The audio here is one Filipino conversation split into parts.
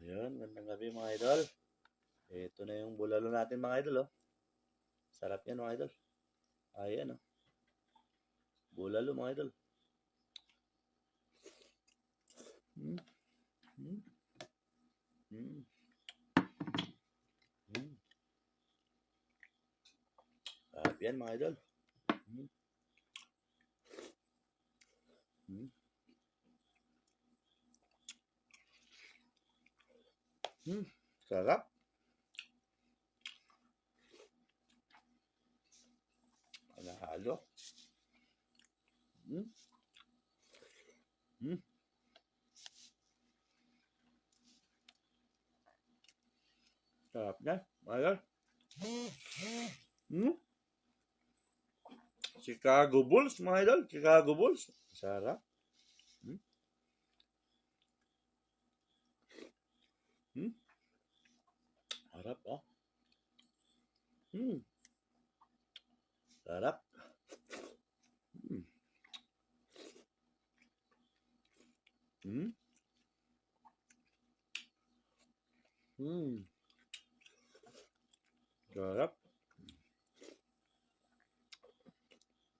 Ayun, gandang gabi mga idol. Ito na yung bulalo natin mga idol, oh. Sarap yan mga idol. Ayan, oh. Bulalo mga idol. Mm. Mm. Mm. Mm. Sarap yan mga idol. Mm. Mm. Mm. Sarap. Panahalo. Mm. Mm. Sarap na mga idol. Mm. Chicago Bulls mga idol. Chicago Bulls. Sarap. Mm. Mm. Sarap, oh. Mm. Sarap. Mm. Mm. Mm. Sarap.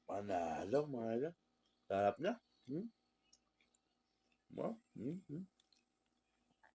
Panalo mga idol. Sarap na. Mm. Oh. Mm. Mm.